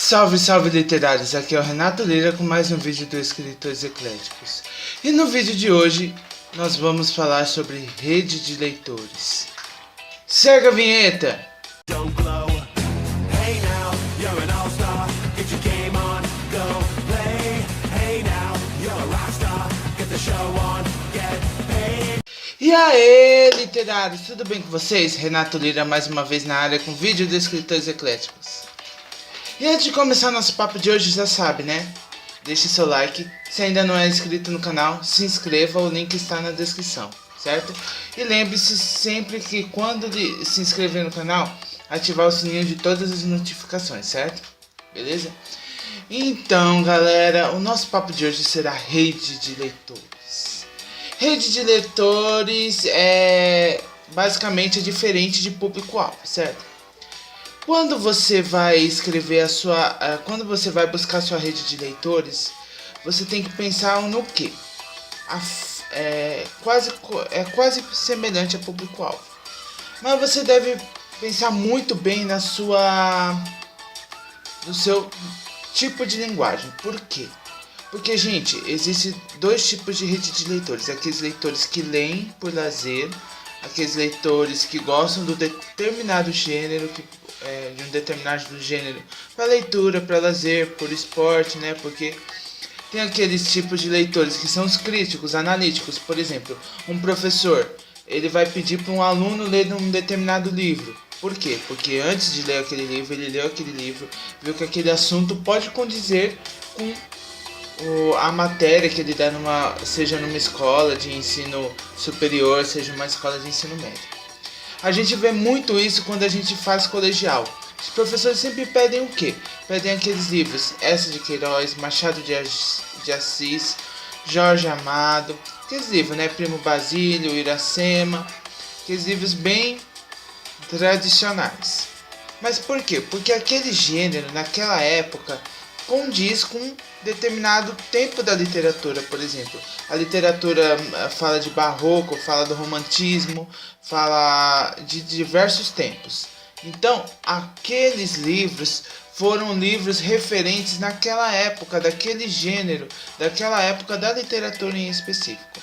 Salve, salve literários, aqui é o Renato Lira com mais um vídeo do Escritores Ecléticos. E no vídeo de hoje nós vamos falar sobre rede de leitores. Segue a vinheta! E aí, literários, tudo bem com vocês? Renato Lira mais uma vez na área com vídeo do Escritores Ecléticos. E antes de começar nosso papo de hoje, já sabe, né? Deixe seu like, se ainda não é inscrito no canal, se inscreva, o link está na descrição, certo? E lembre-se sempre que quando se inscrever no canal, ativar o sininho de todas as notificações, certo? Beleza? Então, galera, o nosso papo de hoje será rede de leitores. Rede de leitores basicamente é diferente de público-alvo, certo? Quando você vai escrever quando você vai buscar a sua rede de leitores, você tem que pensar no quê? É quase semelhante a público-alvo. Mas você deve pensar muito bem no seu tipo de linguagem. Por quê? Porque, gente, existem dois tipos de rede de leitores. Aqueles leitores que leem por lazer, aqueles leitores que gostam do determinado gênero, de um determinado gênero para leitura, para lazer, por esporte, né? Porque tem aqueles tipos de leitores que são os críticos, analíticos. Por exemplo, um professor, ele vai pedir para um aluno ler um determinado livro. Por quê? Porque antes de ler aquele livro, ele leu aquele livro, viu que aquele assunto pode condizer com a matéria que ele dá seja numa escola de ensino superior, seja uma escola de ensino médio. A gente vê muito isso quando a gente faz colegial. Os professores sempre pedem o quê? Pedem aqueles livros, Eça de Queiroz, Machado de Assis, Jorge Amado, aqueles livros, né? Primo Basílio, Iracema, aqueles livros bem tradicionais. Mas por quê? Porque aquele gênero, naquela época, condiz com um determinado tempo da literatura. Por exemplo, a literatura fala de barroco, fala do romantismo, fala de diversos tempos. Então, aqueles livros foram livros referentes naquela época, daquele gênero, daquela época da literatura em específico.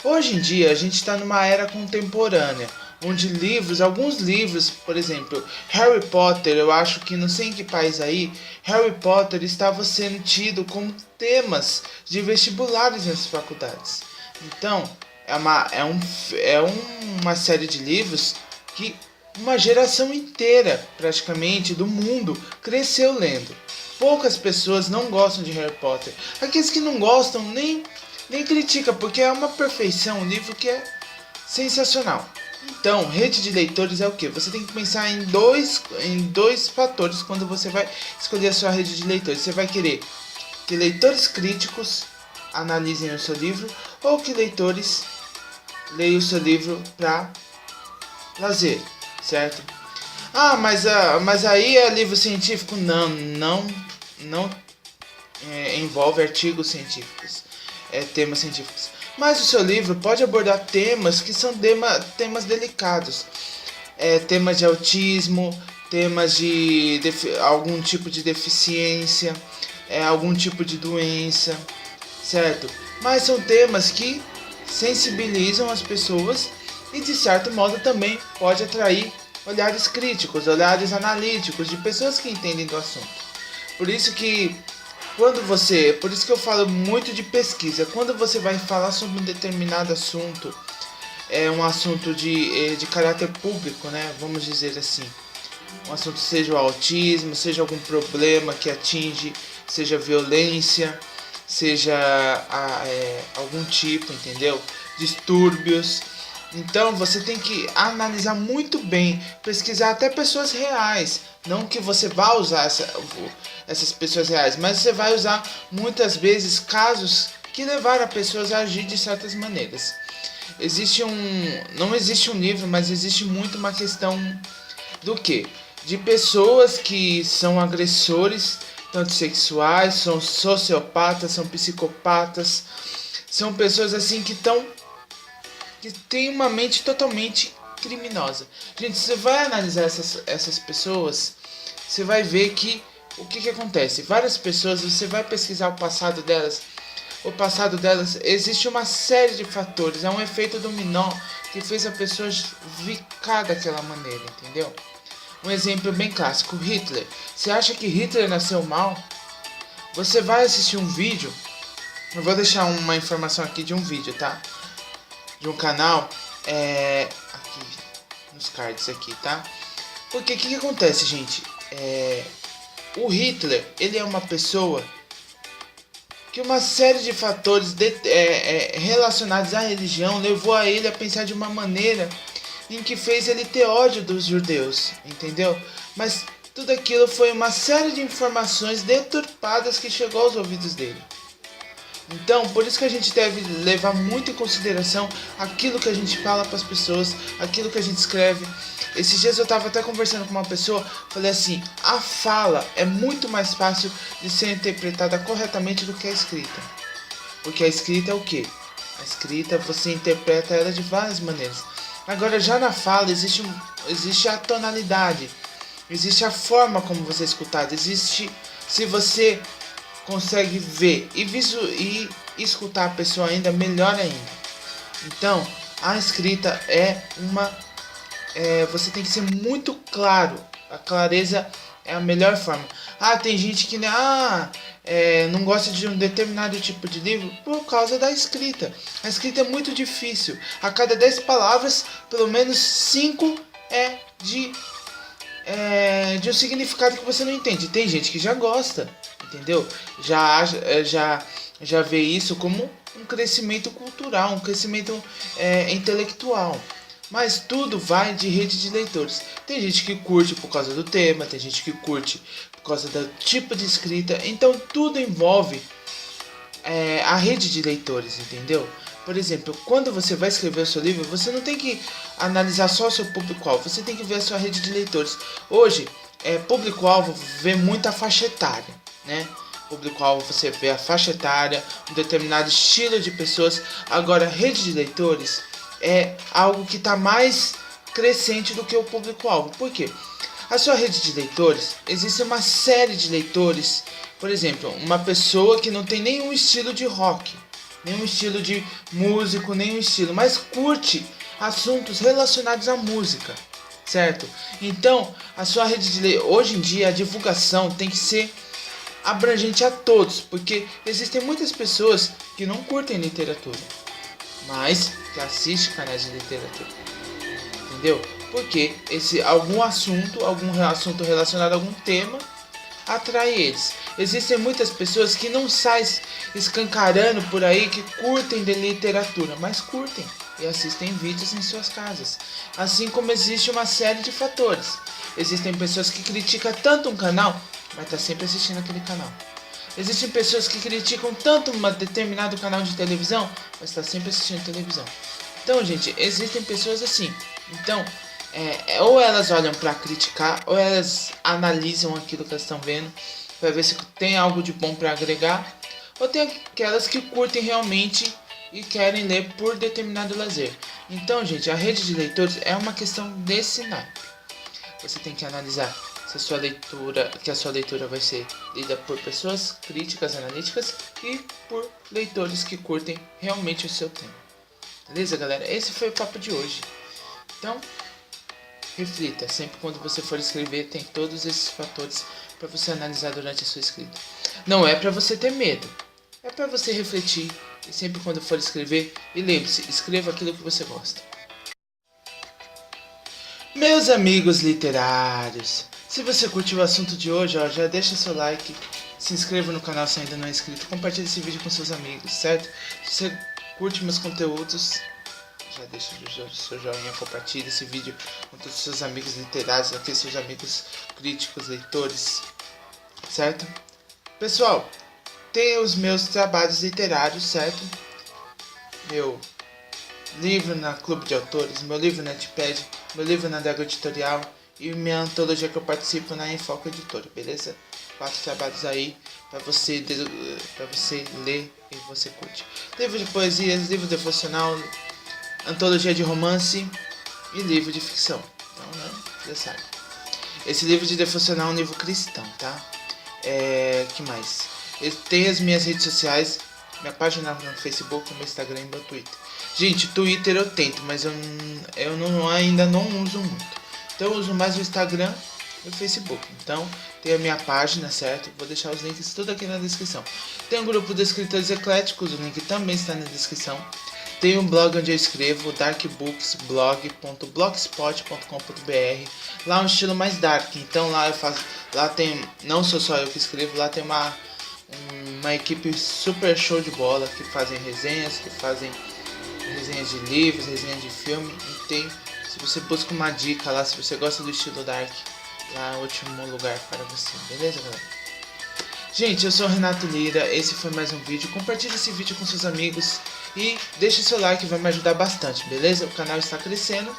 Hoje em dia, a gente está numa era contemporânea, onde alguns livros, por exemplo, Harry Potter, eu acho que não sei em que país aí, Harry Potter estava sendo tido como temas de vestibulares nas faculdades. Então, é uma série de livros que uma geração inteira, praticamente, do mundo cresceu lendo. Poucas pessoas não gostam de Harry Potter. Aqueles que não gostam nem criticam, porque é uma perfeição, um livro que é sensacional. Então, rede de leitores é o que? Você tem que pensar em dois fatores quando você vai escolher a sua rede de leitores. Você vai querer que leitores críticos analisem o seu livro ou que leitores leiam o seu livro para lazer, certo? Mas aí é livro científico? Não envolve artigos científicos, temas científicos. Mas o seu livro pode abordar temas que são temas delicados. Temas de autismo, temas de algum tipo de deficiência, algum tipo de doença, certo? Mas são temas que sensibilizam as pessoas e de certo modo também pode atrair olhares críticos, olhares analíticos de pessoas que entendem do assunto. Por isso que eu falo muito de pesquisa. Quando você vai falar sobre um determinado assunto, um assunto de caráter público, né? Vamos dizer assim. Um assunto seja o autismo, seja algum problema que atinge, seja violência, seja algum tipo, entendeu? Distúrbios. Então você tem que analisar muito bem, pesquisar até pessoas reais. Não que você vá usar essas pessoas reais, mas você vai usar muitas vezes casos que levaram a pessoas a agir de certas maneiras. Não existe um livro, mas existe muito uma questão do quê? De pessoas que são agressores, tanto sexuais, são sociopatas, são psicopatas, são pessoas assim que têm uma mente totalmente criminosa. Gente, você vai analisar essas pessoas, você vai ver que o que que acontece? Várias pessoas, você vai pesquisar o passado delas, existe uma série de fatores, é um efeito dominó que fez a pessoa ficar daquela maneira, entendeu? Um exemplo bem clássico, Hitler. Você acha que Hitler nasceu mal? Você vai assistir um vídeo, eu vou deixar uma informação aqui de um vídeo, tá? De um canal, aqui nos cards aqui, tá? Porque o que acontece, gente? O Hitler, ele é uma pessoa que uma série de fatores relacionados à religião levou a ele a pensar de uma maneira em que fez ele ter ódio dos judeus, entendeu? Mas tudo aquilo foi uma série de informações deturpadas que chegou aos ouvidos dele. Então, por isso que a gente deve levar muito em consideração aquilo que a gente fala para as pessoas, aquilo que a gente escreve. Esses dias eu estava até conversando com uma pessoa, falei assim, a fala é muito mais fácil de ser interpretada corretamente do que a escrita. Porque a escrita é o quê? A escrita você interpreta ela de várias maneiras. Agora já na fala existe a tonalidade, existe a forma como você escutar, existe se você consegue ver e escutar a pessoa ainda melhor ainda. Então, a escrita você tem que ser muito claro. A clareza é a melhor forma. Tem gente que não gosta de um determinado tipo de livro por causa da escrita. A escrita é muito difícil. A cada 10 palavras, pelo menos 5 é de um significado que você não entende. Tem gente que já gosta, entendeu? Já vê isso como um crescimento cultural, um crescimento intelectual. Mas tudo vai de rede de leitores. Tem gente que curte por causa do tema, tem gente que curte por causa do tipo de escrita. Então tudo envolve a rede de leitores, entendeu? Por exemplo, quando você vai escrever o seu livro, você não tem que analisar só o seu público-alvo, você tem que ver a sua rede de leitores. Hoje, público-alvo vê muito a faixa etária, né? Público-alvo você vê a faixa etária, um determinado estilo de pessoas. Agora, rede de leitores é algo que está mais crescente do que o público-alvo. Por quê? A sua rede de leitores, existe uma série de leitores. Por exemplo, uma pessoa que não tem nenhum estilo de rock, nenhum estilo de músico, nenhum estilo, mas curte assuntos relacionados à música, certo? Então, a sua rede de leitores, hoje em dia, a divulgação tem que ser abrangente a todos, porque existem muitas pessoas que não curtem literatura, mas que assistem canais de literatura, entendeu? Porque algum assunto relacionado a algum tema atrai eles. Existem muitas pessoas que não saem escancarando por aí que curtem de literatura, mas curtem e assistem vídeos em suas casas. Assim como existe uma série de fatores. Existem pessoas que criticam tanto um canal, mas tá sempre assistindo aquele canal. Existem pessoas que criticam tanto um determinado canal de televisão, mas está sempre assistindo televisão. Então, gente, existem pessoas assim. Então, ou elas olham para criticar, ou elas analisam aquilo que elas estão vendo, para ver se tem algo de bom para agregar, ou tem aquelas que curtem realmente e querem ler por determinado lazer. Então, gente, a rede de leitores é uma questão desse naipe. Você tem que analisar se a sua leitura vai ser lida por pessoas críticas, analíticas e por leitores que curtem realmente o seu tema. Beleza, galera? Esse foi o papo de hoje. Então, reflita. Sempre quando você for escrever, tem todos esses fatores para você analisar durante a sua escrita. Não é para você ter medo. É para você refletir. E sempre quando for escrever, e lembre-se, escreva aquilo que você gosta. Meus amigos literários, se você curtiu o assunto de hoje, já deixa seu like, se inscreva no canal se ainda não é inscrito, compartilhe esse vídeo com seus amigos, certo? Se você curte meus conteúdos, já deixa o seu joinha, compartilhe esse vídeo com todos os seus amigos literários, aqueles seus amigos críticos, leitores, certo? Pessoal, tem os meus trabalhos literários, certo? Meu livro na Clube de Autores, meu livro na Edpad, meu livro na Dragon Editorial e minha antologia que eu participo na Enfoque Editora, beleza? 4 trabalhos aí para você ler e você curte. Livro de poesias, livro devocional, antologia de romance e livro de ficção. Então, né, já sabe. Esse livro de devocional é um livro cristão, tá? Que mais? Eu tenho as minhas redes sociais, minha página no Facebook, meu Instagram e meu Twitter. Gente, Twitter eu tento, mas ainda não uso muito. Então eu uso mais o Instagram e o Facebook. Então tem a minha página, certo? Vou deixar os links tudo aqui na descrição. Tem um grupo de escritores ecléticos, o link também está na descrição. Tem um blog onde eu escrevo, darkbooksblog.blogspot.com.br. Lá é um estilo mais dark, então lá tem, não sou só eu que escrevo, lá tem uma equipe super show de bola que fazem resenhas de livros, resenhas de filme. E tem, se você busca uma dica lá, se você gosta do estilo dark, lá é o último lugar para você, beleza, galera? Gente, eu sou o Renato Lira, esse foi mais um vídeo. Compartilhe esse vídeo com seus amigos e deixe seu like, vai me ajudar bastante, beleza? O canal está crescendo,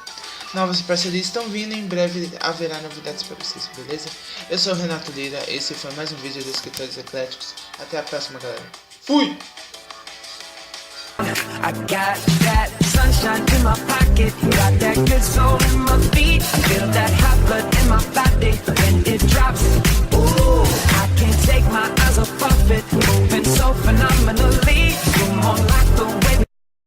novas parcerias estão vindo e em breve haverá novidades para vocês, beleza? Eu sou o Renato Lira, esse foi mais um vídeo dos Escritores Ecléticos. Até a próxima, galera. Fui! I got that sunshine in my pocket, got that good soul in my